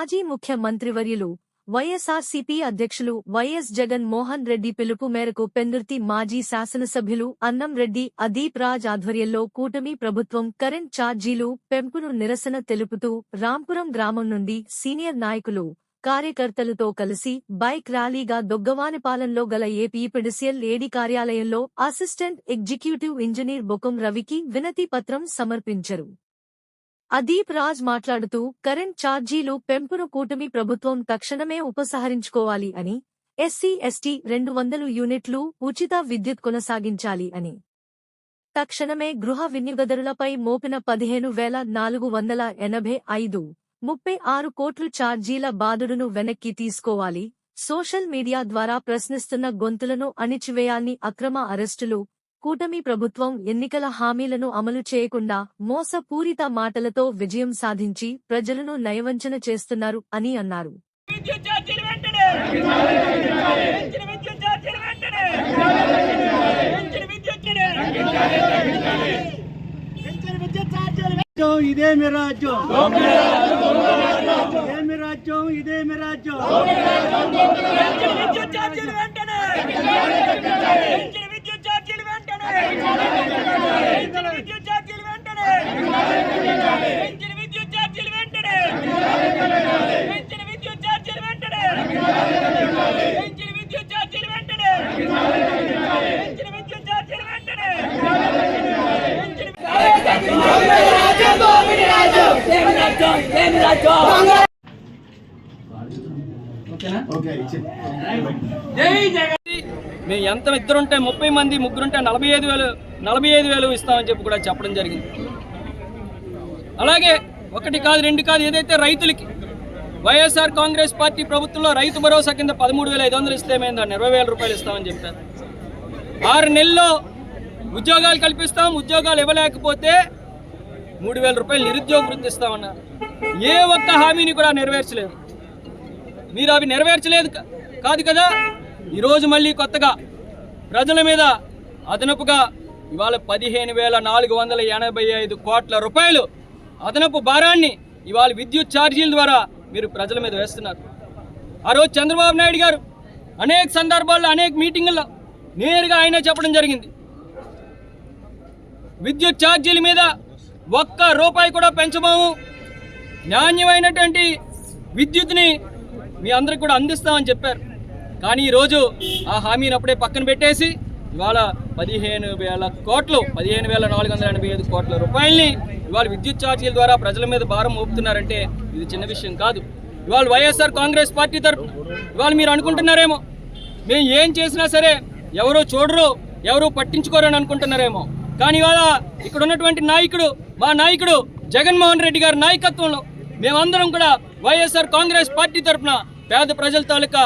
మాజీ ముఖ్యమంత్రివర్యులు వైఎస్ఆర్సీపీ అధ్యక్షులు వైఎస్ జగన్ మోహన్ రెడ్డి పిలుపు మేరకు పెందుర్తి మాజీ శాసనసభ్యులు అన్నం రెడ్డి అదీప్ రాజ్ ఆధ్వర్యంలో కూటమి ప్రభుత్వం కరెంట్ ఛార్జీలు పెంపును నిరసన తెలుపుతూ రాంపురం గ్రామం నుండి సీనియర్ నాయకులు కార్యకర్తలతో కలిసి బైక్ ర్యాలీగా దొగ్గవానిపాలెంలో గల ఏపీపీడీసీఎల్ ఏడీ కార్యాలయంలో అసిస్టెంట్ ఎగ్జిక్యూటివ్ ఇంజనీర్ బొకం రవికి వినతి పత్రం సమర్పించారు. అదీప్ రాజ్ మాట్లాడుతూ కరెంట్ ఛార్జీలు పెంపును కూటమి ప్రభుత్వం తక్షణమే ఉపసంహరించుకోవాలి అని, ఎస్సీ ఎస్టీ 200 యూనిట్లు ఉచిత విద్యుత్ కొనసాగించాలి అని, తక్షణమే గృహ వినియోగదారులపై మోపిన 15,485.36 కోట్ల ఛార్జీల బాదుడును వెనక్కి తీసుకోవాలి, సోషల్ మీడియా ద్వారా ప్రశ్నిస్తున్న గొంతులను అణిచివేయాలని, అక్రమ అరెస్టులు, కూటమి ప్రభుత్వం ఎన్నికల హామీలను అమలు చేయకుండా మోసపూరిత మాటలతో విజయం సాధించి ప్రజలను నయవంచన చేస్తున్నారు అని అన్నారు. ఇదేమి రాజ్యం, ఇదేమి రాజ్యం, ఇదేమి రాజ్యం. మేము ఎంత ఇద్దరుంటే 30 మంది, ముగ్గురుంటే 45,000 ఇస్తామని చెప్పి కూడా చెప్పడం జరిగింది. అలాగే ఒకటి కాదు రెండు కాదు, ఏదైతే రైతులకి వైఎస్ఆర్ కాంగ్రెస్ పార్టీ ప్రభుత్వంలో రైతు భరోసా కింద 13,500 ఇస్తే మేము 20,000 రూపాయలు ఇస్తామని చెప్పారు. 6 నెలల్లో ఉద్యోగాలు కల్పిస్తాం, ఉద్యోగాలు ఇవ్వలేకపోతే 3,000 రూపాయలు నిరుద్యోగ వృత్తి ఇస్తామన్నారు. ఏ ఒక్క హామీని కూడా నెరవేర్చలేదు. మీరు అవి నెరవేర్చలేదు కాదు కదా, ఈరోజు మళ్ళీ కొత్తగా ప్రజల మీద అదనపుగా ఇవాళ 15,485 కోట్ల రూపాయలు అదనపు భారాన్ని ఇవాళ విద్యుత్ ఛార్జీల ద్వారా మీరు ప్రజల మీద వేస్తున్నారు. ఆ రోజు చంద్రబాబు నాయుడు గారు అనేక సందర్భాల్లో అనేక మీటింగుల్లో నేరుగా ఆయనే చెప్పడం జరిగింది, విద్యుత్ ఛార్జీల మీద ఒక్క రూపాయి కూడా పెంచబోము, నాణ్యమైనటువంటి విద్యుత్ని మీ అందరికి కూడా అందిస్తామని చెప్పారు. కానీ ఈరోజు ఆ హామీని అప్పుడే పక్కన పెట్టేసి ఇవాళ 15,485 కోట్ల రూపాయలని ఇవాళ విద్యుత్ ఛార్జీల ద్వారా ప్రజల మీద భారం మోపుతున్నారంటే ఇది చిన్న విషయం కాదు. ఇవాళ వైఎస్ఆర్ కాంగ్రెస్ పార్టీ తరఫున ఇవాళ మీరు అనుకుంటున్నారేమో మేము ఏం చేసినా సరే ఎవరో చూడరు, ఎవరో పట్టించుకోరని అనుకుంటున్నారేమో. కానీ ఇవాళ ఇక్కడ ఉన్నటువంటి నాయకుడు, మా నాయకుడు జగన్మోహన్ రెడ్డి గారి నాయకత్వంలో మేమందరం కూడా వైఎస్ఆర్ కాంగ్రెస్ పార్టీ తరఫున పేద ప్రజల తాలూకా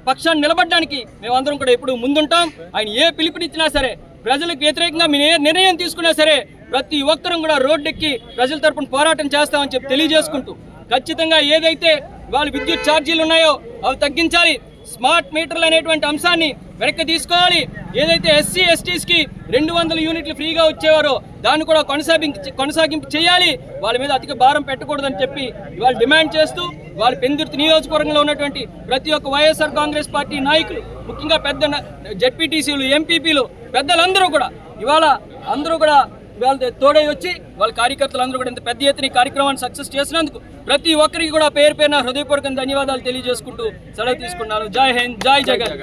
పక్షాన్ని నిలబడడానికి మేమందరం కూడా ఎప్పుడు ముందుంటాం. ఆయన ఏ పిలుపునిచ్చినా సరే, ప్రజలకు వ్యతిరేకంగా మేము ఏ నిర్ణయం తీసుకున్నా సరే ప్రతి ఒక్కరం కూడా రోడ్డెక్కి ప్రజల తరఫున పోరాటం చేస్తామని చెప్పి తెలియజేసుకుంటూ, ఖచ్చితంగా ఏదైతే వాళ్ళు విద్యుత్ ఛార్జీలు ఉన్నాయో అవి తగ్గించాలి, స్మార్ట్ మీటర్లు అనేటువంటి అంశాన్ని వెనక్కి తీసుకోవాలి, ఏదైతే ఎస్సీ ఎస్టీస్కి 200 యూనిట్లు ఫ్రీగా వచ్చేవారో దాన్ని కూడా కొనసాగింపు చేయాలి, వాళ్ళ మీద అధిక భారం పెట్టకూడదని చెప్పి ఇవాళ డిమాండ్ చేస్తూ వాళ్ళ పెందుర్తి నియోజకవర్గంలో ఉన్నటువంటి ప్రతి ఒక్క వైఎస్ఆర్ కాంగ్రెస్ పార్టీ నాయకులు, ముఖ్యంగా పెద్ద జెడ్పీటీసీలు, ఎంపీపీలు, పెద్దలందరూ కూడా ఇవాళ వాళ్ళ తోడై వచ్చి వాళ్ళ కార్యకర్తలందరూ కూడా ఇంత పెద్ద ఎత్తున ఈ కార్యక్రమాన్ని సక్సెస్ చేసినందుకు ప్రతి ఒక్కరికి కూడా పేరు పేరున హృదయపూర్వక ధన్యవాదాలు తెలియజేసుకుంటూ సెలవు తీసుకున్నాను. జై హింద్, జై జగన్.